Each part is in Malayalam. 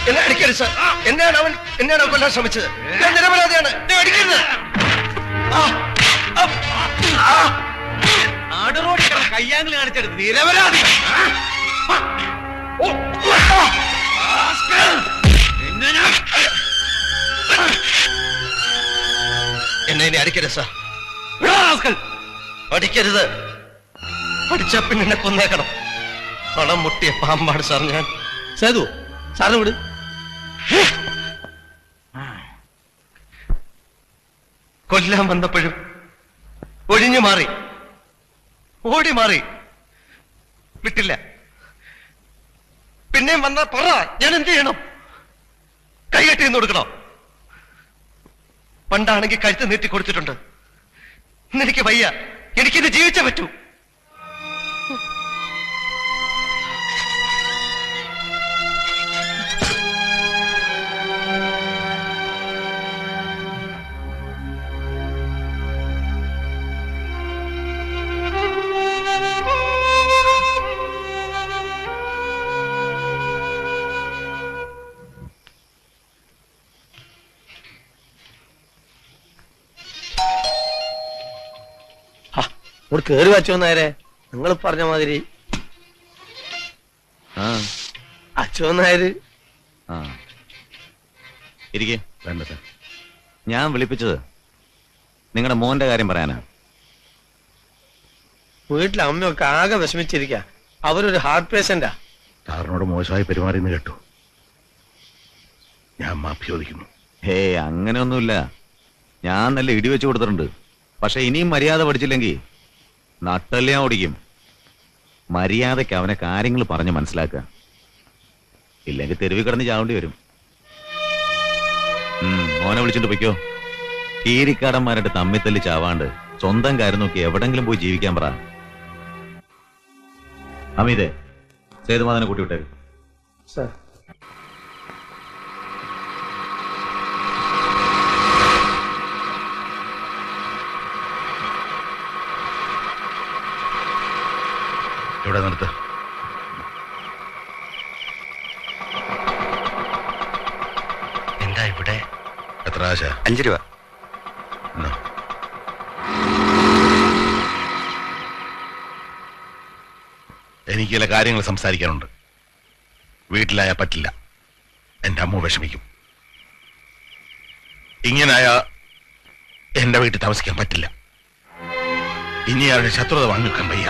എന്നെ അടിക്കരുത് സാർ. എന്നെയാണ് അവൻ കൊല്ലാൻ ശ്രമിച്ചത്. ഞാൻ നിരപരാധിയാണ്. അടിക്കരുത്. കയ്യാങ്കിൾ കാണിച്ചെടുത്ത് നിരപരാധി. എന്നെ ഇനി അടിക്കരുത് സാർ. അടിക്കരുത്. അടിച്ച പിന്നെ എന്നെ കൊന്നേക്കണം. പണം മുട്ടിയ പാമ്പാണ് സാർ ഞാൻ. സേതു സാറിന് വിട്. കൊല്ലാൻ വന്നപ്പോഴും ഒഴിഞ്ഞു മാറി, ഓടി മാറി, വിട്ടില്ല. പിന്നെയും വന്ന പറ, ഞാൻ എന്ത് ചെയ്യണം? കൈകെട്ടി നിന്ന് കൊടുക്കണോ? പണ്ടാണെങ്കിൽ കഴുത്ത് നീട്ടി കൊടുത്തിട്ടുണ്ട്. ഇന്നെനിക്ക് വയ്യ. എനിക്കിത് ജീവിച്ചേ പറ്റൂ. ഇവിടെ കേറി വച്ചോ നേരെ. നിങ്ങൾ പറഞ്ഞ മാതിരി അച്ചോ നായര്. ഇരിക്കേ. വേണ്ട സാർ, ഞാൻ വിളിപ്പിച്ചത് നിങ്ങളുടെ മോന്റെ കാര്യം പറയാനാ. വീട്ടിലെ അമ്മയൊക്കെ ആകെ വിഷമിച്ചിരിക്ക. അവരൊരു ഹാർട്ട് പേഷ്യന്റാ. സാറിനോട് മോശമായി പെരുമാറിയെന്ന് കേട്ടു. ഞാൻ മാപ്പി ചോദിക്കുന്നു. ഹേ, അങ്ങനെയൊന്നുമില്ല. ഞാൻ നല്ല ഇടിവെച്ച് കൊടുത്തിട്ടുണ്ട്. പക്ഷെ ഇനിയും മര്യാദ പഠിച്ചില്ലെങ്കിൽ നട്ടെല്ലാം ഓടിക്കും. മര്യാദയ്ക്ക് അവനെ കാര്യങ്ങൾ പറഞ്ഞ് മനസ്സിലാക്കുക. ഇല്ലെങ്കിൽ തെരുവിൽ കിടന്ന് ചാവേണ്ടി വരും. മോനെ വിളിച്ചിട്ട് പൊയ്ക്കോ. കീരിക്കാടന്മാരുടെ തമ്മിത്തല്ലി ചാവാണ്ട് സ്വന്തം കാര്യം നോക്കി എവിടെങ്കിലും പോയി ജീവിക്കാൻ പറ. അമിതേ, സേതുമാധവനെ കൂട്ടിവിട്ടേക്ക്. സാർ, ഇവിടെ നിർത്ത്. എന്താ ഇവിടെ? എത്ര ആശ? 5 രൂപ. എനിക്ക് ചില കാര്യങ്ങൾ സംസാരിക്കാനുണ്ട്. വീട്ടിലായാ പറ്റില്ല. എന്റെ അമ്മ വിഷമിക്കും. ഇങ്ങനായ എന്റെ വീട്ടിൽ താമസിക്കാൻ പറ്റില്ല. ഇനി അവരുടെ ശത്രുത വാങ്ങിക്കാൻ വയ്യ.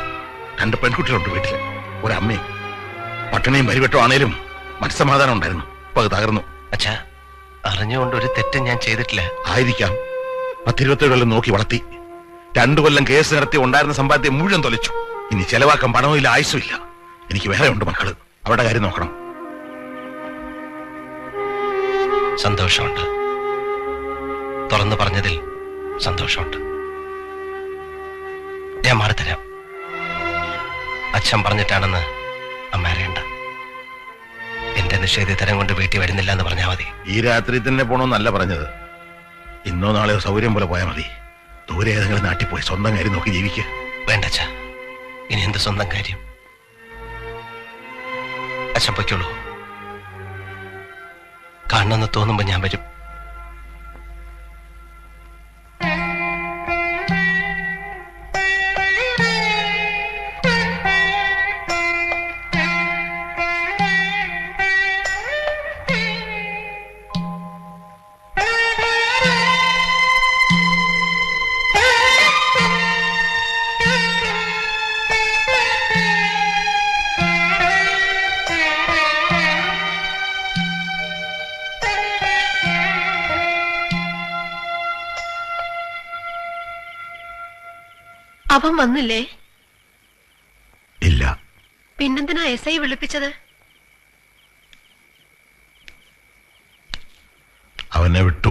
2 പെൺകുട്ടികളുണ്ട് വീട്ടില്, ഒരമ്മയും. പട്ടിണിയും പരിവട്ടം ആണേലും മനസ്സമാധാനം ഉണ്ടായിരുന്നു. ഇപ്പൊ അത് തകർന്നു. അച്ഛാ, അറിഞ്ഞുകൊണ്ട് ഒരു തെറ്റും ഞാൻ ചെയ്തിട്ടില്ല. ആയിരിക്കാം. 10-27 കൊല്ലം നോക്കി വളർത്തി. 2 കൊല്ലം കേസ് നടത്തി ഉണ്ടായിരുന്ന സമ്പാദ്യം മുഴുവൻ തൊലച്ചു. ഇനി ചെലവാക്കാൻ പണവും ഇല്ല, ആയുസും ഇല്ല. എനിക്ക് വേറെ ഉണ്ട് മക്കള്. അവരുടെ കാര്യം നോക്കണം. സന്തോഷമുണ്ട്. തുറന്നു പറഞ്ഞതിൽ സന്തോഷമുണ്ട്. ഞാൻ മാറിത്തരാം. അച്ഛൻ പറഞ്ഞിട്ടാണെന്ന് അമ്മ അറിയണ്ട. എന്റെ നിഷേധിതരം കൊണ്ട് വീട്ടിൽ വരുന്നില്ല എന്ന് പറഞ്ഞാൽ മതി. ഈ രാത്രി തന്നെ പോണോന്നല്ല പറഞ്ഞത്. ഇന്നോ നാളെയോ സൗകര്യം പോലെ പോയാൽ മതി. ദൂരെ ഏതെങ്കിലും നാട്ടിൽ പോയി സ്വന്തം കാര്യം നോക്കി ജീവിക്കുക. വേണ്ട അച്ഛാ, ഇനി എന്ത് സ്വന്തം കാര്യം? അച്ഛൻ പൊയ്ക്കോളൂ. കാണണമെന്ന് തോന്നുമ്പോ ഞാൻ വരും. അവൻ വന്നില്ലേ? ഇല്ല. പിന്നെന്തിനാ SI വിളിപ്പിച്ചത്? അവനെ വിട്ടു.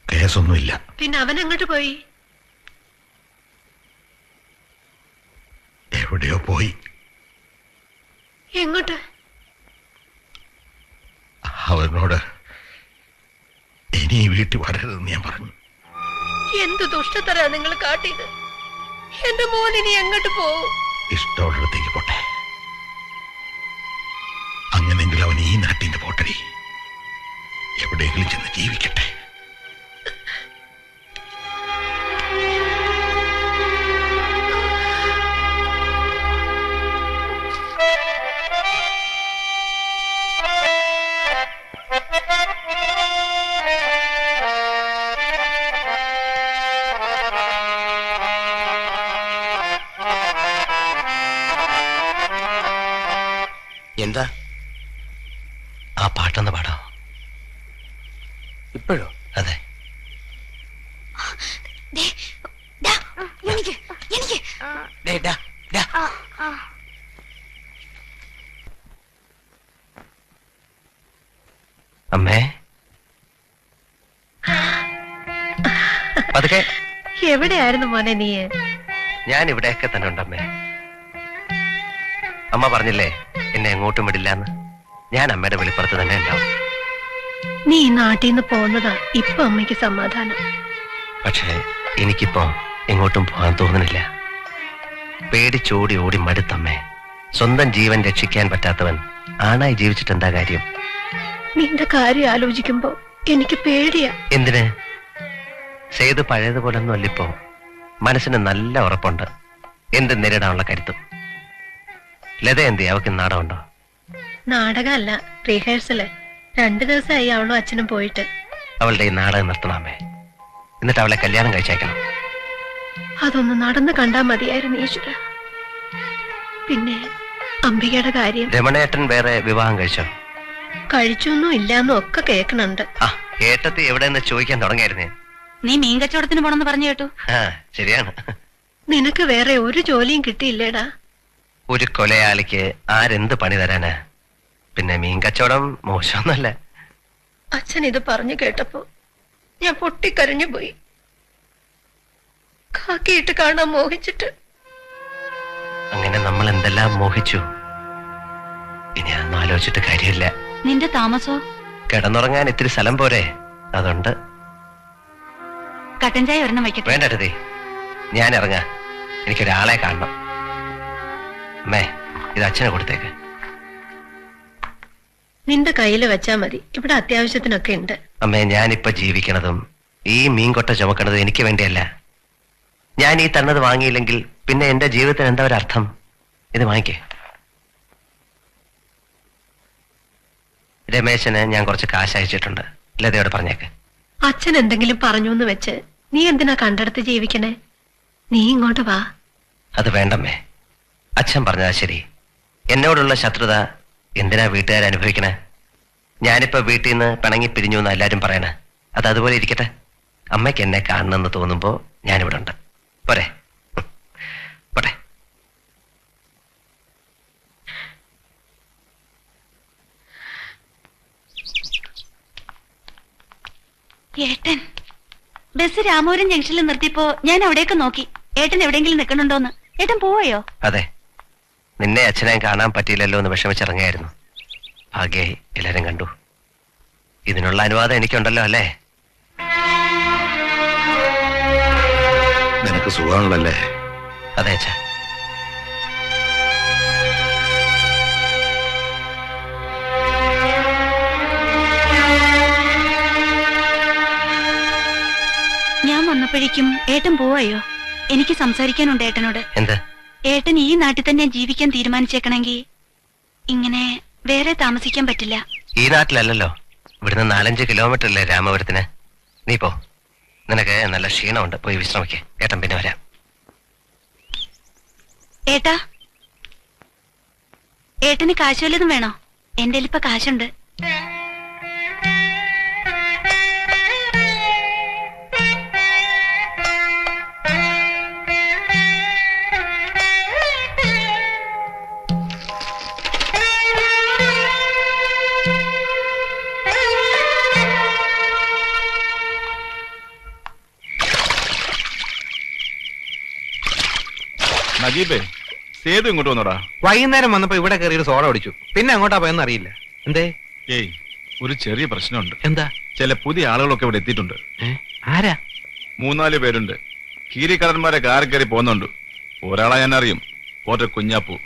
കേസൊന്നുമില്ല. പിന്നെ അവൻ എങ്ങോട്ട് പോയി? എവിടെയോ പോയി. എങ്ങോട്ട്? അവനോട് ഇനി വീട്ടിൽ വരരുതെന്ന് ഞാൻ പറഞ്ഞു. എന്ത് ദുഷ്ടത്തരാ നിങ്ങൾ കാട്ടിയത്? എന്റെ മോൻ ഇനി എങ്ങോട്ട് പോവും? ഇഷ്ടമുള്ളിടത്തേക്ക് പോട്ടെ. അങ്ങനെങ്കിൽ അവൻ ഈ നാട്ടിൽ നിന്ന് പോട്ടടി. എവിടെയെങ്കിലും ചെന്ന് ജീവിക്കട്ടെ. എന്താ ആ പാട്ടൊന്ന് പാടോ? ഇപ്പോഴോ? അതെ. അമ്മേ പതുക്കെ. എവിടെയായിരുന്നു മോനെ നീ? ഞാൻ ഇവിടെയൊക്കെ തന്നെ ഉണ്ടമ്മേ. അമ്മ പറഞ്ഞില്ലേ എന്നെ എങ്ങോട്ടും വിടില്ലാന്ന്. ഞാൻ അമ്മയുടെ വെളിപ്പുറത്ത് തന്നെ ഉണ്ടാവും. നീ ഈ നാട്ടിൽ നിന്ന് പോകുന്നതാ ഇപ്പൊ അമ്മയ്ക്ക് സമാധാനം. പക്ഷേ എനിക്കിപ്പോ എങ്ങോട്ടും പോകാൻ തോന്നുന്നില്ല. പേടിച്ചോടി ഓടി മടുത്തമ്മേ. സ്വന്തം ജീവൻ രക്ഷിക്കാൻ പറ്റാത്തവൻ ആണായി ജീവിച്ചിട്ട് എന്താ കാര്യം? നിന്റെ കാര്യം ആലോചിക്കുമ്പോ എനിക്ക് പേടിയാ. എന്തിന്? സേതു പഴയതുപോലൊന്നും അല്ലിപ്പോ. മനസ്സിന് നല്ല ഉറപ്പുണ്ട്, എന്ത് നേരിടാനുള്ള കരുത്തും. ലത എന്തി? അവക്ക് നാടകമുണ്ടോ? നാടകമല്ല, റിഹേഴ്സല്. 2 ദിവസമായി അവളും അച്ഛനും പോയിട്ട്. അവളുടെ ഈ നാടകം നിർത്തണമേ. എന്നിട്ട് അവളെ കല്യാണം കഴിച്ചേക്കണം. അതൊന്ന് നടന്ന് കണ്ടാ മതിയായിരുന്നു ഈശ്വര. പിന്നെ അംബികയുടെ കാര്യം. രമണേട്ടൻ വേറെ വിവാഹം കഴിച്ചോ? കഴിച്ചൊന്നും ഇല്ലാന്നും ഒക്കെ കേൾക്കണുണ്ട്. ആ, ഏട്ടത്തി എവിടെയെന്ന് ചോദിക്കാൻ തുടങ്ങിയായിരുന്നേ. നീ മീൻ കച്ചവടത്തിന് പോണെന്ന് പറഞ്ഞു കേട്ടു. ആ, ശരിയാണ്. നിനക്ക് വേറെ ഒരു ജോലിയും കിട്ടിയില്ലേടാ? ഒരു കൊലയാളിക്ക് ആരെന്ത് പണി തരാനാ? പിന്നെ മീൻ കച്ചവടം മോശമൊന്നുമല്ല. അച്ഛൻ ഇത് പറഞ്ഞു കേട്ടപ്പോ ഞാൻ പൊട്ടിക്കരഞ്ഞു പോയി. കാക്കിയിട്ട് കാണാൻ മോഹിച്ചിട്ട്. അങ്ങനെ നമ്മൾ എന്തെല്ലാം മോഹിച്ചു. ഇനി അതൊന്നും ആലോചിച്ചിട്ട് കാര്യമില്ല. നിന്റെ താമസോ? കിടന്നുറങ്ങാൻ ഇത്തിരി സ്ഥലം പോരെ, അതുണ്ട്. കട്ടൻ ചായ ഒരെണ്ണം വയ്ക്കട്ടെ? വേണ്ട അടുത്തേ, ഞാൻ ഇറങ്ങാ. എനിക്കൊരാളെ കാണണം. അമ്മേ, ഇത് അച്ഛനെ കൊടുത്തേക്ക്. നിന്റെ കയ്യിൽ വെച്ചാ മതി. ഇവിടെ അത്യാവശ്യത്തിനൊക്കെ ഉണ്ട്. അമ്മേ, ഞാനിപ്പോ ജീവിക്കണതും ഈ മീൻകൊട്ട ചുമക്കണതും എനിക്ക് വേണ്ടിയല്ല. ഞാൻ ഈ തന്നത് വാങ്ങിയില്ലെങ്കിൽ പിന്നെ എന്റെ ജീവിതത്തിന് എന്താ ഒരു അർത്ഥം? ഇത് വാങ്ങിക്കേ. രമേശന് ഞാൻ കുറച്ച് കാശ് അയച്ചിട്ടുണ്ട്. ലതയോട് പറഞ്ഞേക്ക്. അച്ഛൻ എന്തെങ്കിലും പറഞ്ഞു എന്ന് വെച്ച് നീ എന്തിനാ കണ്ടെടുത്ത് ജീവിക്കണേ? നീ ഇങ്ങോട്ട് വാ. അത് വേണ്ടമ്മേ. അച്ഛൻ പറഞ്ഞതാ ശരി. എന്നോടുള്ള ശത്രുത എന്തിനാ വീട്ടുകാർ അനുഭവിക്കണേ? ഞാനിപ്പോ വീട്ടിൽ നിന്ന് പിണങ്ങി പിരിഞ്ഞു എന്ന് എല്ലാരും പറയണേ. അത് അതുപോലെ ഇരിക്കട്ടെ. അമ്മയ്ക്ക് എന്നെ കാണണമെന്ന് തോന്നുമ്പോ ഞാനിവിടെ ഉണ്ട്. പോരെ? പോട്ടെ. ഏട്ടൻ ബസ് രാമപുരം ജംഗ്ഷനിൽ നിർത്തിയപ്പോ ഞാൻ അവിടേക്ക് നോക്കി. ഏട്ടൻ എവിടെയെങ്കിലും നിൽക്കണുണ്ടോന്ന്. ഏട്ടൻ പോയോ? അതെ, നിന്നെ അച്ഛനെ കാണാൻ പറ്റിയില്ലല്ലോ എന്ന് വിഷമിച്ചിറങ്ങിയായിരുന്നു. ഭാഗ്യായി എല്ലാരും കണ്ടു. ഇതിനുള്ള അനുവാദം എനിക്കുണ്ടല്ലോ അല്ലേ? നിനക്ക് സുഖമാണല്ലേ? അതെ അച്ഛാ. ഞാൻ വന്നപ്പോഴേക്കും ഏട്ടൻ പോവായോ? എനിക്ക് സംസാരിക്കാനുണ്ട് ഏട്ടനോട്. എന്ത്? ഏട്ടൻ ഈ നാട്ടിൽ തന്നെ ജീവിക്കാൻ തീരുമാനിച്ചേക്കണമെങ്കിൽ ഇങ്ങനെ വേറെ താമസിക്കാൻ പറ്റില്ല. ഈ നാട്ടിലല്ലല്ലോ, ഇവിടുന്ന് 4-5 കിലോമീറ്റർ അല്ലേ രാമപുരത്തിന്. നീ പോ, നിനക്ക് നല്ല ക്ഷീണമുണ്ട്. പോയി വിശ്രമിക്കേ. ഏട്ടൻ പിന്നെ വരാം. ഏട്ടാ, ഏട്ടന് കാശ് വല്ലതും വേണോ? എന്റെ ഇപ്പൊ കാശുണ്ട്. നജീബേ, സേതു ഇങ്ങോട്ട് വന്നോടാ. വൈകുന്നേരം വന്നപ്പോ ഇവിടെ കയറിയൊരു സോഡ അടിച്ചു. പിന്നെ അങ്ങോട്ടാ പോയെന്ന് അറിയില്ല. എന്തേ? ഏയ്, ഒരു ചെറിയ പ്രശ്നമുണ്ട്. എന്താ? ചില പുതിയ ആളുകളൊക്കെ ഇവിടെ എത്തിയിട്ടുണ്ട്. ആരാ? 3-4 പേരുണ്ട്. കീരിക്കടന്മാരെ കാറി കയറി പോകുന്നുണ്ട്. ഒരാളെ ഞാൻ അറിയും. പോർട്ടർ കുഞ്ഞാപ്പു.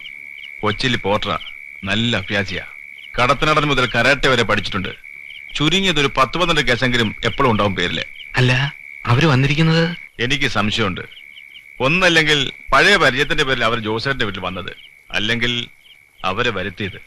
കൊച്ചിയിൽ പോർട്ടറാ. നല്ല അഭ്യാസിയാ. കടത്തനടൻ മുതൽ കരാട്ടെ വരെ പഠിച്ചിട്ടുണ്ട്. ചുരുങ്ങിയത് ഒരു 10-12 കേസെങ്കിലും എപ്പോഴും ഉണ്ടാവും പേരില്. അല്ല, അവര് വന്നിരിക്കുന്നത് എനിക്ക് സംശയമുണ്ട്. ഒന്നല്ലെങ്കിൽ പഴയ പരിചയത്തിന്റെ പേരിൽ അവർ ജോസേട്ടന്റെ വീട്ടിൽ വന്നത്, അല്ലെങ്കിൽ അവരെ വരുത്തിയത്.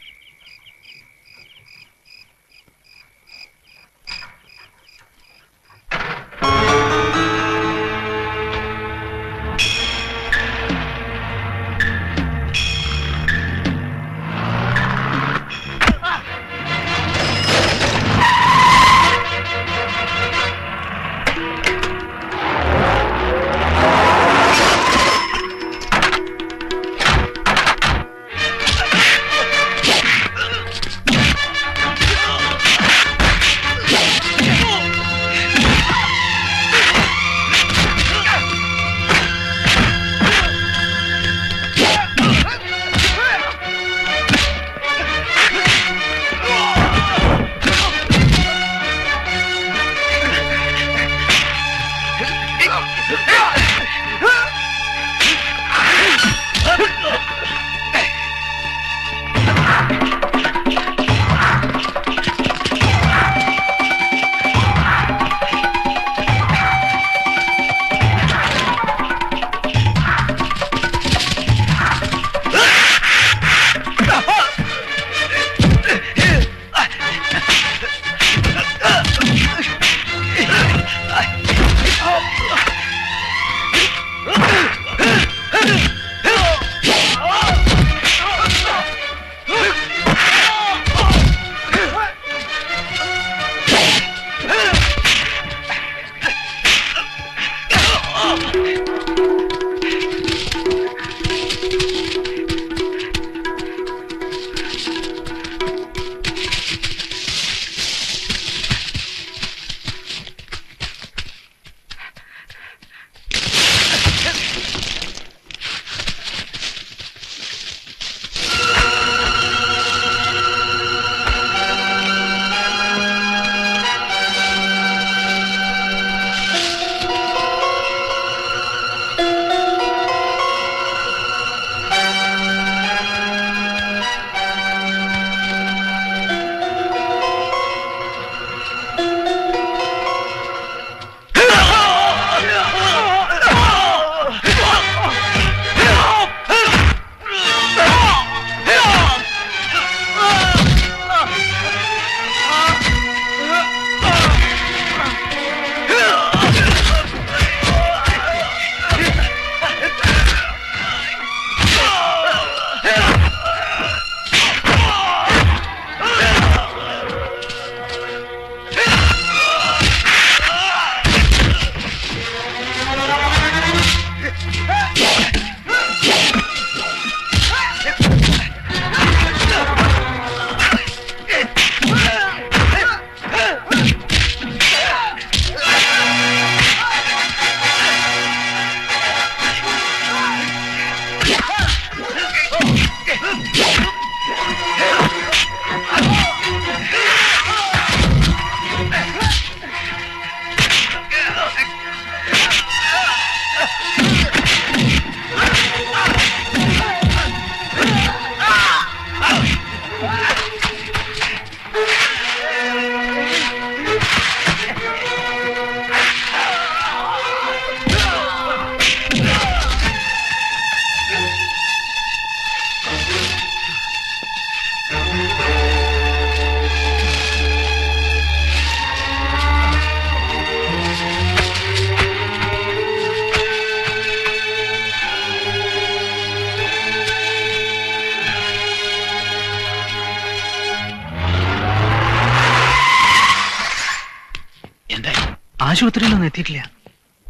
ആശുപത്രിയിലൊന്നും എത്തിയിട്ടില്ല.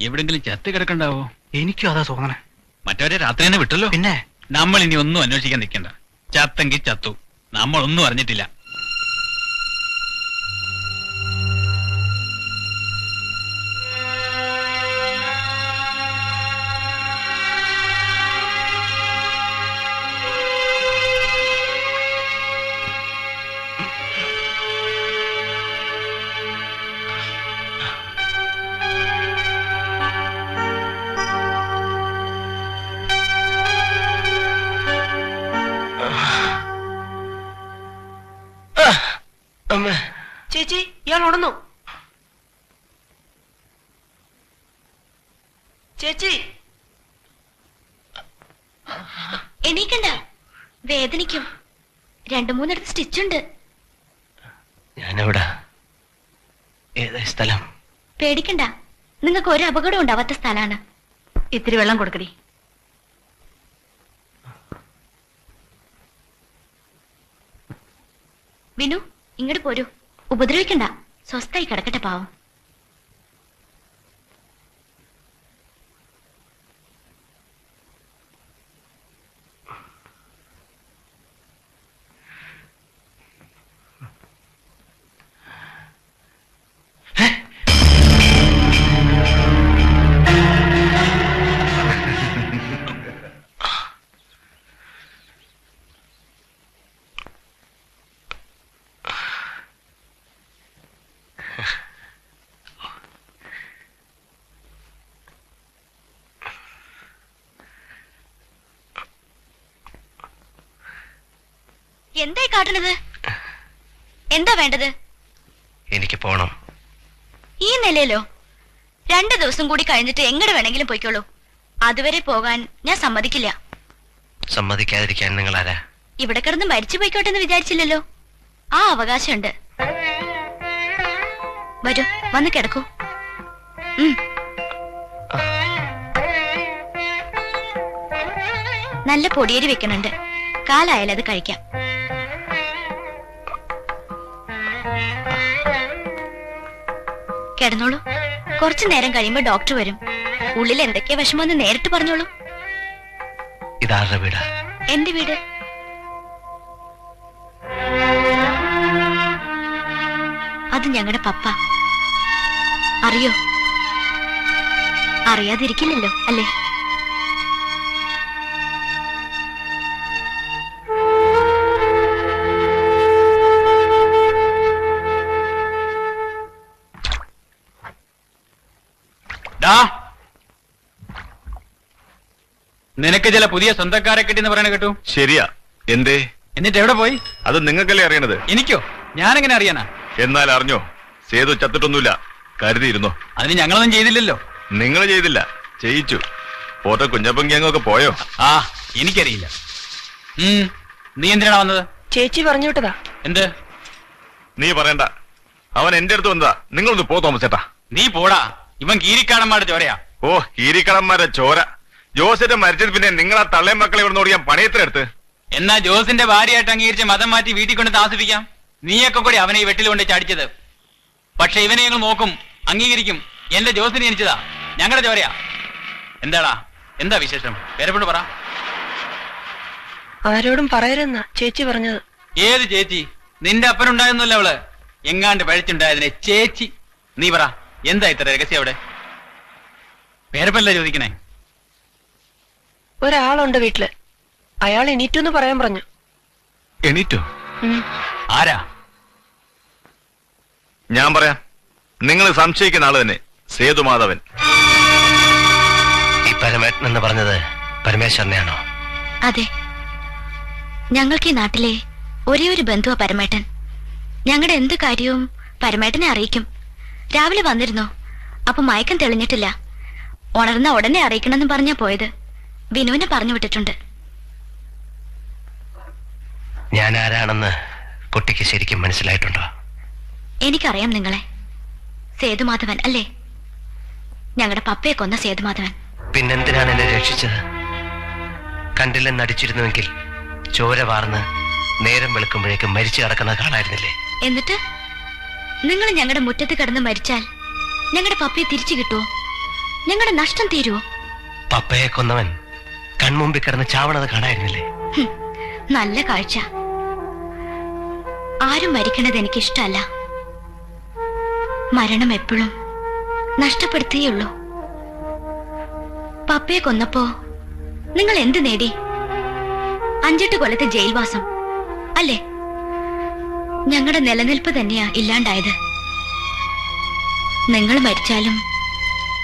എവിടെങ്കിലും ചത്ത് കിടക്കണ്ടാവോ? എനിക്കും അതാ തോന്നണേ. മറ്റവരെ രാത്രി തന്നെ വിട്ടല്ലോ. പിന്നെ നമ്മൾ ഇനി ഒന്നും അന്വേഷിക്കാൻ നിൽക്കണ്ട. ചത്തെങ്കിൽ ചത്തു, നമ്മളൊന്നും അറിഞ്ഞിട്ടില്ല. അമ്മ ചേച്ചി ഇയാൾ ഉണർന്നു. ചേച്ചി എണീക്കണ്ട, വേദനിക്കും. 2-3 സ്റ്റിച്ചുണ്ട്. ഞാനെവിടാ? ഏതാ സ്ഥലം? പേടിക്കണ്ട, നിങ്ങൾക്ക് ഒരു അപകടം ഉണ്ടാവാത്ത സ്ഥലമാണ്. ഇത്തിരി വെള്ളം കൊടുക്കടി. വിനു, ഇങ്ങോട്ട് പോരൂ. ഉപദ്രവിക്കണ്ട, സ്വസ്ഥായി കിടക്കട്ടെ പാവം. എന്തായി കാട്ടണത്? എന്താ വേണ്ടത്? എനിക്ക് പോണം. ഈ നിലയിലോ? 2 ദിവസം കൂടി കഴിഞ്ഞിട്ട് എങ്ങടെ വേണമെങ്കിലും പോയിക്കോളൂ. അതുവരെ പോകാൻ ഞാൻ സമ്മതിക്കില്ല. സമ്മതിക്കാതിരിക്കാൻ നിങ്ങൾ ആരാ? ഇവിടെ കിടന്ന് മരിച്ചു പോയിക്കോട്ടെ എന്ന് വിചാരിച്ചില്ലല്ലോ. ആ അവകാശമുണ്ട്. വരൂ, വന്ന് കിടക്കൂ. നല്ല പൊടിയേരി വെക്കണുണ്ട്. കാലായാലും അത് കഴിക്കാം. കിടന്നോളൂ. കുറച്ചു നേരം കഴിയുമ്പോ ഡോക്ടർ വരും. ഉള്ളിൽ എന്തൊക്കെയാ വിഷമമെന്ന് നേരിട്ട് പറഞ്ഞോളൂ. ഇതാരുടെ വീടാ? എന്റെ വീട്. അത് ഞങ്ങളുടെ പപ്പ. അറിയോ? അറിയാതിരിക്കില്ലല്ലോ അല്ലേ? നിനക്ക് ചില പുതിയ സ്വന്തക്കാരെ കിട്ടിയെന്ന് പറയണ കേട്ടു. ശരിയാ. എന്തേ? എന്നിട്ട് എവിടെ പോയി? അത് നിങ്ങൾക്കല്ലേ അറിയണത്. എനിക്കോ? ഞാനെങ്ങനെ അറിയാനാ? എന്നാൽ അറിഞ്ഞോ, സേതു ചത്തിട്ടൊന്നുമില്ല, കരുതിയിരുന്നു. അതിന് ഞങ്ങളൊന്നും ചെയ്തില്ലല്ലോ. നിങ്ങൾ ചെയ്തില്ല, ചെയ്യിച്ചു. പോട്ടെ, കുഞ്ഞപ്പങ്കിയൊക്കെ പോയോ? ആ, എനിക്കറിയില്ല. നീ എന്തിനാണ് വന്നത്? ചേച്ചി പറഞ്ഞു വിട്ടതാ. എന്ത്? നീ പറയണ്ട, അവൻ എന്റെ അടുത്ത് വന്നതാ. നിങ്ങളൊന്ന് പോ തോമസേട്ടാ. നീ പോടാ, ഇവൻ കീരിക്കാടന്മാരുടെ ചോരയാ. ഓ, കീരിക്കടന്മാരെ ചോര. ജോസിന്റെ മരിച്ചത് പിന്നെ നിങ്ങൾ ആ തള്ളയും മക്കളെ ഇവിടെ ഓടിയാൻ പണയത്തിനെടുത്ത്. എന്നാ ജോസിന്റെ ഭാര്യയായിട്ട് അംഗീകരിച്ച് മതം മാറ്റി വീട്ടിൽ കൊണ്ട് താമസിപ്പിക്കാം. നീയൊക്കെ കൂടി അവനെ ഈ വെട്ടിൽ കൊണ്ട് ചാടിച്ചത്. പക്ഷെ ഇവനെ ഞങ്ങൾ നോക്കും, അംഗീകരിക്കും. എന്റെ ജോസിനെ ജനിച്ചതാ, ഞങ്ങളുടെ ചോരയാ. എന്താടാ, എന്താ വിശേഷം? പേരപ്പെട്ട് പറ. ആരോടും പറയരുതെന്നാ ചേച്ചി പറഞ്ഞത്. ഏത് ചേച്ചി? നിന്റെ അപ്പനുണ്ടായിരുന്നല്ലോ അവള്. എങ്ങാണ്ട് പഴിച്ചുണ്ടായതിനെ ചേച്ചി. നീ പറ, എന്താ ഇത്ര രഹസ്യം അവിടെ? പേരപ്പല്ല ചോദിക്കണേ. ഒരാളുണ്ട് വീട്ടില്. അയാൾ എണീറ്റെന്ന് പറയാൻ പറഞ്ഞു. എണീറ്റോ? ആരാ? ഞാൻ പറയാം. നിങ്ങൾ സംശയിക്കുന്ന ആള് തന്നെ, സേതുമാധവൻ. ഈ പരമേട്ടൻ എന്ന് പറഞ്ഞത് പരമേശ്വരനെയാണോ? അതെ, ഞങ്ങൾക്ക് ഈ നാട്ടിലെ ഒരേ ഒരു ബന്ധുവാ പരമേട്ടൻ. ഞങ്ങളുടെ എന്ത് കാര്യവും പരമേട്ടനെ അറിയിക്കും. രാവിലെ വന്നിരുന്നോ? അപ്പൊ മയക്കം തെളിഞ്ഞിട്ടില്ല. ഉണർന്ന ഉടനെ അറിയിക്കണമെന്ന് പറഞ്ഞാ പോയത്. വിനുവിനെ പറഞ്ഞു വിട്ടിട്ടുണ്ട്. ഞാൻ ആരാണെന്ന് കുട്ടിക്ക് ശരിക്കും മനസ്സിലായിട്ടുണ്ടോ? എനിക്കറിയാം നിങ്ങളെ. സേതുമാധവൻ അല്ലേ? ഞങ്ങളുടെ പപ്പയെ കൊന്ന സേതുമാധവൻ. പിന്നെന്തിനാണ് എന്നെ രക്ഷിച്ചത്? കണ്ടില്ലെന്ന് നടിച്ചിരുന്നുവെങ്കിൽ ചോര വാർന്ന് നേരം വെളുക്കുമ്പോഴേക്കും മരിച്ചു കിടക്കുന്നത് കാണായിരുന്നില്ലേ? എന്നിട്ട് നിങ്ങൾ ഞങ്ങളുടെ മുറ്റത്ത് കിടന്ന് മരിച്ചാൽ ഞങ്ങളുടെ പപ്പയെ തിരിച്ചു കിട്ടുമോ? ഞങ്ങളുടെ നഷ്ടം തീരുവോ? പപ്പയെ കൊന്നവൻ കൺമുമ്പിൽ കിടന്ന് ചാവണത് കാണായിരുന്നില്ലേ? നല്ല കാഴ്ച. ആരും മരിക്കണത് എനിക്കിഷ്ടല്ല. മരണം എപ്പോഴും നഷ്ടപ്പെടുത്തിയുള്ളൂ. പപ്പയെ കൊന്നപ്പോ നിങ്ങൾ എന്ത് നേടി? 5-8 കൊല്ലത്തെ ജയിൽവാസം അല്ലേ? ഞങ്ങളുടെ നിലനിൽപ്പ് തന്നെയാ ഇല്ലാണ്ടായത്. നിങ്ങൾ മരിച്ചാലും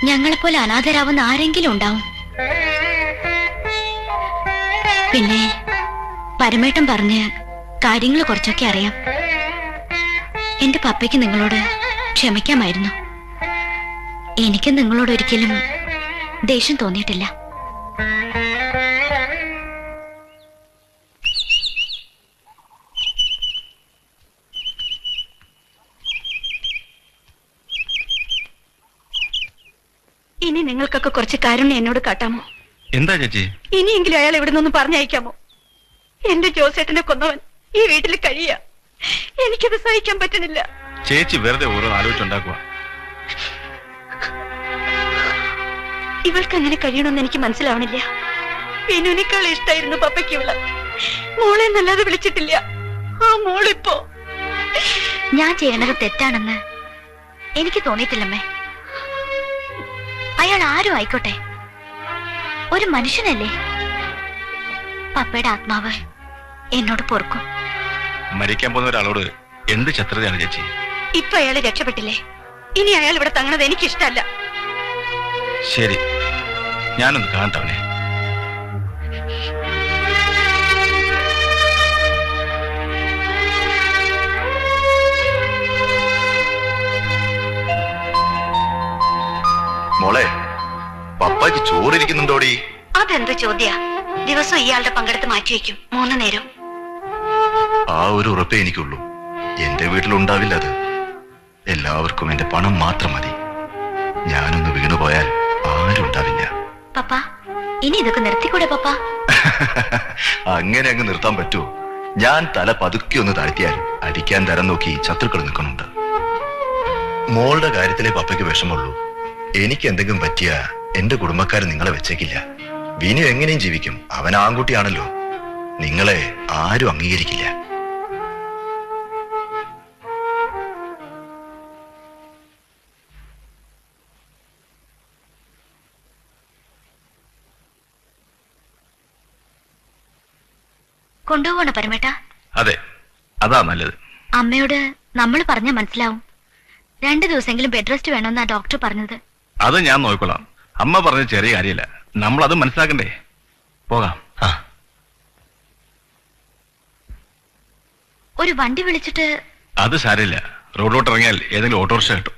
ഞങ്ങളെപ്പോലെ അനാഥരാവുന്ന ആരെങ്കിലും ഉണ്ടാവും. പിന്നെ പരമേട്ടൻ പറഞ്ഞ് കാര്യങ്ങൾ കുറച്ചൊക്കെ അറിയാം. എന്റെ പപ്പയ്ക്ക് നിങ്ങളോട് ക്ഷമിക്കാമായിരുന്നു. എനിക്ക് നിങ്ങളോട് ഒരിക്കലും ദേഷ്യം തോന്നിയിട്ടില്ല. ഇനി നിങ്ങൾക്കൊക്കെ കുറച്ച് കാരുണ്യം എന്നോട് കാട്ടാമോ? എന്താ ചേച്ചി? ഇനിയെങ്കിലും അയാൾ ഇവിടെ നിന്നൊന്ന് പറഞ്ഞയക്കാമോ? എന്റെ ജോസേട്ടനെ കൊന്നവൻ ഈ വീട്ടിൽ കഴിയാ. എനിക്കത് സഹിക്കാൻ പറ്റുന്നില്ല. ചേച്ചി വെറുതെ ഓരോ ആലോചിച്ചുണ്ടാക്കുക. ഇവൾക്ക് അങ്ങനെ കഴിയണമെന്ന് എനിക്ക് മനസ്സിലാവണില്ല. വിനുവിനേക്കാൾ ഇഷ്ടായിരുന്നു പപ്പയ്ക്ക് ഇവള്. മോളെ നല്ലാതെ വിളിച്ചിട്ടില്ല. ആ മോളിപ്പോ ഞാൻ ചെയ്യണത് തെറ്റാണെന്ന് എനിക്ക് തോന്നിയിട്ടില്ലമ്മേ. അയാൾ ആരും ആയിക്കോട്ടെ, ഒരു മനുഷ്യനല്ലേ. പപ്പയുടെ ആത്മാവ് എന്നോട് പൊറുക്കും. മരിക്കാൻ പോകുന്ന ഒരാളോട് എന്ത് ശത്രുതയാണ് ചേച്ചി? ഇപ്പൊ അയാള് രക്ഷപ്പെട്ടില്ലേ? ഇനി അയാൾ ഇവിടെ തങ്ങണത് എനിക്കിഷ്ടല്ല. ശരി, ഞാനൊന്ന് കാണട്ടവനെ. മോളെ, പപ്പായ്ക്ക് ചോറിരിക്കുന്നുണ്ടോടി? അതെന്ത് ചോദ്യ? ദിവസം ഇയാളുടെ പങ്കെടുത്ത് മാറ്റിവെക്കും 3 നേരം. ആ ഒരു ഉറപ്പേ എനിക്കുള്ളൂ. എന്റെ വീട്ടിലുണ്ടാവില്ല അത്. എല്ലാവർക്കും എന്റെ പണം മാത്രം മതി. ഞാനൊന്ന് വീണുപോയാൽ ആരും ഉണ്ടാവില്ല. പപ്പ, ഇനി ഇതൊക്കെ നിർത്തിക്കൂടെ പപ്പ? അങ്ങനെ അങ്ങ് നിർത്താൻ പറ്റുമോ? ഞാൻ തല പതുക്കെ ഒന്ന് താഴ്ത്തിയാൽ അടിക്കാൻ തരം നോക്കി ശത്രുക്കൾ നിൽക്കുന്നുണ്ട്. മോളുടെ കാര്യത്തിലെ പപ്പയ്ക്ക് വിഷമുള്ളൂ. എനിക്ക് എന്തെങ്കിലും പറ്റിയ എന്റെ കുടുംബക്കാർ നിങ്ങളെ വെച്ചേക്കില്ല. വിനു എങ്ങനെയും ജീവിക്കും. അവൻ ആൺകുട്ടിയാണല്ലോ. നിങ്ങളെ ആരും അംഗീകരിക്കില്ല. കൊണ്ടുപോകണ പരമേട്ട? അതെ, അതാ നല്ലത്. അമ്മയോട് നമ്മൾ പറഞ്ഞാൽ മനസ്സിലാവും. 2 ദിവസമെങ്കിലും ബെഡ് റെസ്റ്റ് വേണമെന്നാ ഡോക്ടർ പറഞ്ഞത്. അത് ഞാൻ നോക്കിക്കൊള്ളാം. അമ്മ പറഞ്ഞത് ചെറിയ കാര്യമില്ല. നമ്മളത് മനസ്സിലാക്കണ്ടേ? പോകാം. ഒരു വണ്ടി വിളിച്ചിട്ട്. അത് സാരമില്ല. റോഡിലോട്ട് ഇറങ്ങിയാൽ ഏതെങ്കിലും ഓട്ടോറിക്ഷ കിട്ടും.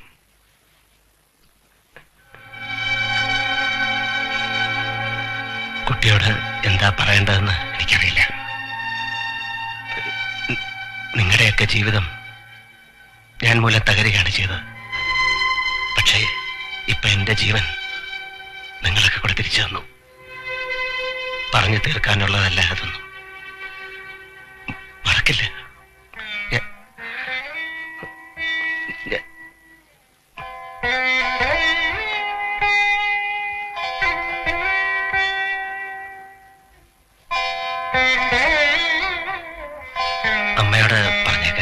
കുട്ടിയോട് എന്താ പറയേണ്ടതെന്ന് എനിക്കറിയില്ല. നിങ്ങളുടെയൊക്കെ ജീവിതം ഞാൻ മൂലം തകരുകയാണ് ചെയ്തത്. പക്ഷേ ഇപ്പൊ എന്റെ ജീവൻ നിങ്ങളൊക്കെ കൂടെ തിരിച്ചു തന്നു. പറഞ്ഞു തീർക്കാനുള്ളതല്ല അതൊന്നും. മറക്കില്ല. അമ്മയോട് പറഞ്ഞേക്ക.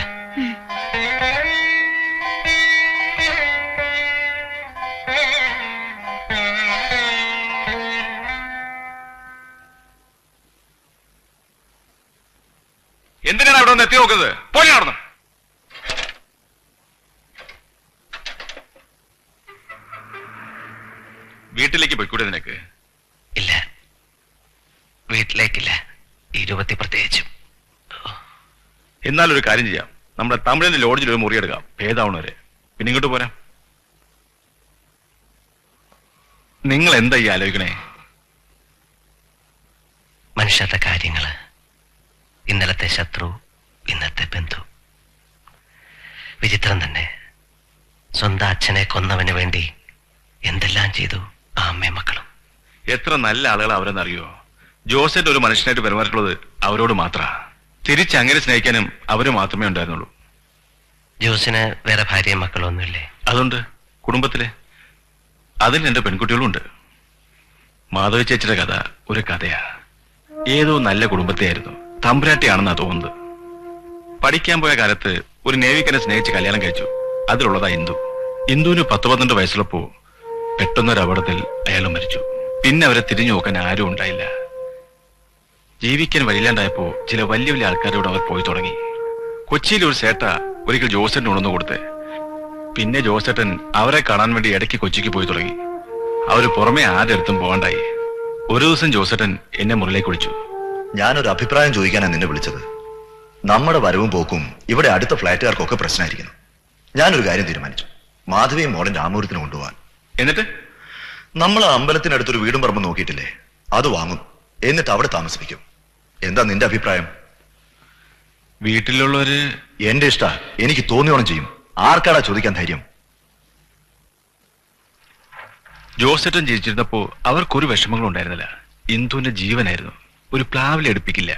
എന്തിനാണ് അവിടെ ഒന്ന് എത്തി നോക്കുന്നത്? പോലെ നടന്നു. വീട്ടിലേക്ക് പോയിക്കൂടെ നിനക്ക്? ഇല്ല, വീട്ടിലേക്കില്ല. ഈ രൂപത്തിൽ പ്രത്യേകിച്ചും. എന്നാലൊരു കാര്യം ചെയ്യാം. നമ്മുടെ തമിഴിന്റെ ലോഡ്ജിൽ ഒരു മുറി എടുക്കാം, ഭേദാവണവരെ. പിന്നെ ഇങ്ങോട്ട് പോരാം. നിങ്ങൾ എന്താ ഈ ആലോചിക്കണേ? മനുഷ്യരുടെ കാര്യങ്ങള്. ഇന്നലത്തെ ശത്രു, ഇന്നത്തെ ബന്ധു. വിചിത്രം തന്നെ. സ്വന്തം അച്ഛനെ കൊന്നവന് വേണ്ടി എന്തെല്ലാം ചെയ്തു ആ അമ്മയും മക്കളും. എത്ര നല്ല ആളുകൾ അവരെന്നറിയോ? ജോസഫ് ഒരു മനുഷ്യനായിട്ട് പെരുമാറിയിട്ടുള്ളത് അവരോട് മാത്രമാ. തിരിച്ചങ്ങനെ സ്നേഹിക്കാനും അവര് മാത്രമേ ഉണ്ടായിരുന്നുള്ളൂ. ജോസിന് വേറെ ഭാര്യയും മക്കളും ഒന്നുമില്ലേ? അതുണ്ട്, കുടുംബത്തില്. അതിൽ 2 പെൺകുട്ടികളും ഉണ്ട്. മാധവി ചേച്ചിയുടെ കഥ ഒരു കഥയാ. ഏതോ നല്ല കുടുംബത്തെയായിരുന്നു. തമ്പുരാട്ടിയാണെന്നാ തോന്നുന്നത്. പഠിക്കാൻ പോയ കാലത്ത് ഒരു നേവിക്കനെ സ്നേഹിച്ച് കല്യാണം കഴിച്ചു. അതിലുള്ളതാ ഇന്ദു. ഇന്ദുവിന് 10-12 വയസ്സുള്ളപ്പോ പെട്ടെന്നൊരു അപകടത്തിൽ അയാൾ മരിച്ചു. പിന്നെ അവരെ തിരിഞ്ഞു നോക്കാൻ ആരും ഉണ്ടായില്ല. ജീവിക്കാൻ വഴിയില്ലാണ്ടായപ്പോ ചില വലിയ വലിയ ആൾക്കാരോട് അവർ പോയി തുടങ്ങി. കൊച്ചിയിൽ ഒരു സേട്ട ഒരിക്കൽ ജോസേട്ടൻ ഉണർന്നു കൊടുത്ത്. പിന്നെ ജോസേട്ടൻ അവരെ കാണാൻ വേണ്ടി ഇടയ്ക്ക് കൊച്ചിക്ക് പോയി തുടങ്ങി. അവര് പുറമെ ആരുടെ അടുത്തും പോകണ്ടായി. ഒരു ദിവസം ജോസേട്ടൻ എന്നെ മുറിലേക്ക് വിളിച്ചു. ഞാനൊരു അഭിപ്രായം ചോദിക്കാനാണ് നിന്നെ വിളിച്ചത്. നമ്മുടെ വരവും പോക്കും ഇവിടെ അടുത്ത ഫ്ലാറ്റുകാർക്കൊക്കെ പ്രശ്നമായിരിക്കുന്നു. ഞാനൊരു കാര്യം തീരുമാനിച്ചു. മാധവിയും മോളെ രാമപുരത്തിന് കൊണ്ടുപോകാൻ. എന്നിട്ട് നമ്മൾ ആ അമ്പലത്തിനടുത്തൊരു വീടും പറമ്പ് നോക്കിയിട്ടില്ലേ, അത് വാങ്ങും. എന്നിട്ട് അവിടെ താമസിപ്പിക്കും. എന്താ നിന്റെ അഭിപ്രായം? വീട്ടിലുള്ളവര് എന്റെ ഇഷ്ട. എനിക്ക് തോന്നിയോണം ചെയ്യും. ആർക്കാടാ ചോദിക്കാൻ ധൈര്യം? ജോസേട്ടൻ ജീവിച്ചിരുന്നപ്പോ അവർക്കൊരു വിഷമങ്ങളും ഉണ്ടായിരുന്നില്ല. ഇന്ദുവിന്റെ ജീവനായിരുന്നു. ഒരു പ്ലാവിലെടുപ്പിക്കില്ല.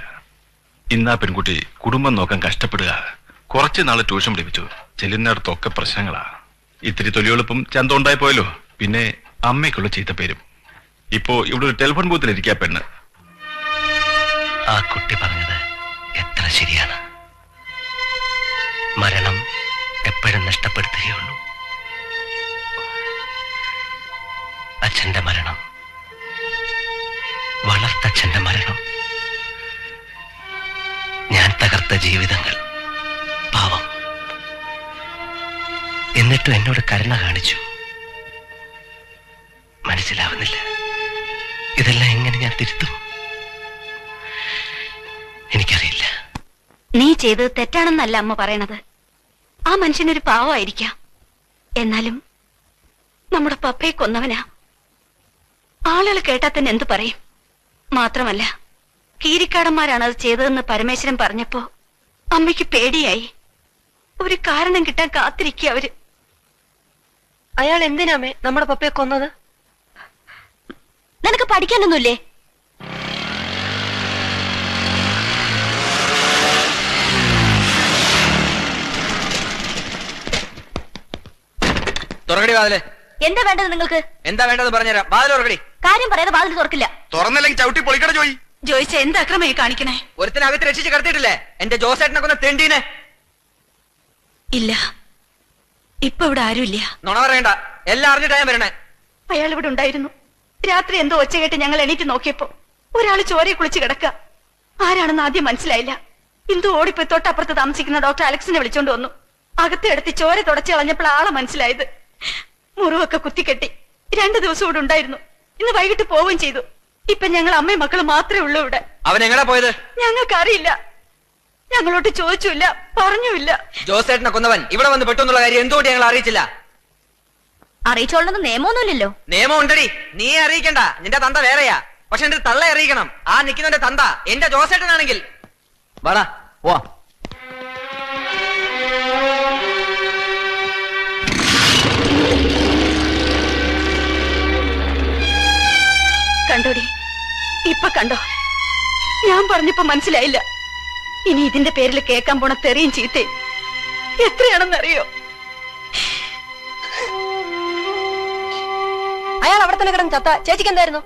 ഇന്നാ പെൺകുട്ടി കുടുംബം നോക്കാൻ കഷ്ടപ്പെടുക. കുറച്ച് നാള് ട്യൂഷൻ പഠിപ്പിച്ചു. ചെല്ലുന്നിടത്തൊക്കെ പ്രശ്നങ്ങളാ. ഇത്തിരി തൊലിയെളുപ്പം ചന്തം ഉണ്ടായി പോയല്ലോ. പിന്നെ അമ്മയ്ക്കുള്ള ചീത്തപ്പേരും. ഇപ്പോ ഇവിടെ ഒരു ടെലിഫോൺ ബൂത്തിലിരിക്കാ പെണ്ണ്. ആ കുട്ടി പറഞ്ഞത് എത്ര ശരിയാണ്. മരണം എപ്പോഴും നഷ്ടപ്പെടുത്തുകയുള്ളൂ. അച്ഛന്റെ മരണം, വളർത്തച്ഛന്റെ മരണം, ഞാൻ തകർത്ത ജീവിതങ്ങൾ. പാവം. എന്നിട്ടും എന്നോട് കരുണ കാണിച്ചു. മനസ്സിലാവുന്നില്ല. ഇതെല്ലാം എങ്ങനെ ഞാൻ തിരുത്തും? എനിക്കറിയില്ല. നീ ചെയ്തത് തെറ്റാണെന്നല്ല അമ്മ പറയണത്. ആ മനുഷ്യനൊരു പാവമായിരിക്കാം. എന്നാലും നമ്മുടെ പപ്പയെ കൊന്നവനാ. ആളുകൾ കേട്ടാൽ തന്നെ എന്തു പറയും? മാത്രമല്ല, കീരിക്കാടന്മാരാണ് അത് ചെയ്തതെന്ന് പരമേശ്വരൻ പറഞ്ഞപ്പോ അമ്മയ്ക്ക് പേടിയായി. ഒരു കാരണം കിട്ടാൻ കാത്തിരിക്കുക അവര്. അയാൾ എന്തിനാമേ നമ്മുടെ പപ്പയെ കൊന്നത്? നിനക്ക് പഠിക്കാനൊന്നുമില്ലേ? തുറക്കടി വാതില്. എന്താ വേണ്ടത് നിങ്ങൾക്ക്? എന്താ വേണ്ടത് പറഞ്ഞുതരാം. വാതിൽ തുറക്കടി. കാര്യം പറയാതെ വാതിൽ തുറക്കില്ല. തുറന്നില്ലെങ്കിൽ ചവിട്ടി പൊളിക്കട ജോയി. ജോയിച്ച എന്ത് അക്രമമായി കാണിക്കണേ? ഒരുത്തിനകത്ത് രക്ഷിച്ച് കിടത്തിയിട്ടില്ലേ എന്റെ ജോസേട്ടനെ കൊന്ന തെണ്ടീനെ? ഇല്ല, ഇപ്പൊ ഇവിടെ ആരുമില്ല. നുണ പറയണ്ട. എല്ലാം അറിഞ്ഞിട്ടാ ഞാൻ വരണേ. അയാൾ ഇവിടെ ഉണ്ടായിരുന്നു. രാത്രി എന്തോ ഒച്ച കേട്ട് ഞങ്ങൾ എണീറ്റ് നോക്കിയപ്പോ ഒരാൾ ചോരയെ കുളിച്ച് കിടക്കുക. ആരാണെന്ന് ആദ്യം മനസ്സിലായില്ല. ഇന്ദു ഓടിപ്പോയി തൊട്ടപ്പുറത്ത് താമസിക്കുന്ന ഡോക്ടർ അലക്സിനെ വിളിച്ചോണ്ട് വന്നു. അകത്തെടുത്ത് ചോര തുടച്ചു കളഞ്ഞപ്പോൾ ആളെ മനസ്സിലായത്. മുറിവൊക്കെ കുത്തിക്കെട്ടി 2 ദിവസം ഇവിടെ ഉണ്ടായിരുന്നു. ഇന്ന് വൈകിട്ട് പോവുകയും ചെയ്തു. ഇപ്പൊ ഞങ്ങൾ അമ്മയും മക്കളും മാത്രമേ ഉള്ളൂ ഇവിടെ. അവൻ എങ്ങടാ പോയത്? ഞങ്ങൾക്കറിയില്ല. ഞങ്ങളോട്ട് ചോദിച്ചില്ല, പറഞ്ഞുമില്ല. ജോസേട്ടനെ കൊന്നവൻ ഇവിടെ വന്ന് പെട്ടെന്നുള്ള കാര്യം എന്തുകൊണ്ട് ഞങ്ങൾ അറിയിച്ചില്ല? അറിയിച്ചോളണമെന്ന് നിയമമൊന്നുമില്ലല്ലോ. നിയമം ഉണ്ടടി. നീ അറിയിക്കണ്ട. നിന്റെ തന്ത വേറെയാ. പക്ഷെ എന്റെ തള്ള അറിയിക്കണം. ആ നിൽക്കുന്നവന്റെ തന്ത എന്റെ ജോസേട്ടനാണെങ്കിൽ. വാടാ പോവാ. കണ്ടോടി, ഇപ്പൊ കണ്ടോ? ഞാൻ പറഞ്ഞപ്പോ മനസ്സിലായില്ല. ഇനി ഇതിന്റെ പേരിൽ കേൾക്കാൻ പോണ തെറിയും ചീത്തയും എത്രയാണെന്നറിയോ? അയാൾ അവിടെ തന്നെ കിടന്ന് ചത്ത ചേച്ചിക്ക് എന്തായിരുന്നു?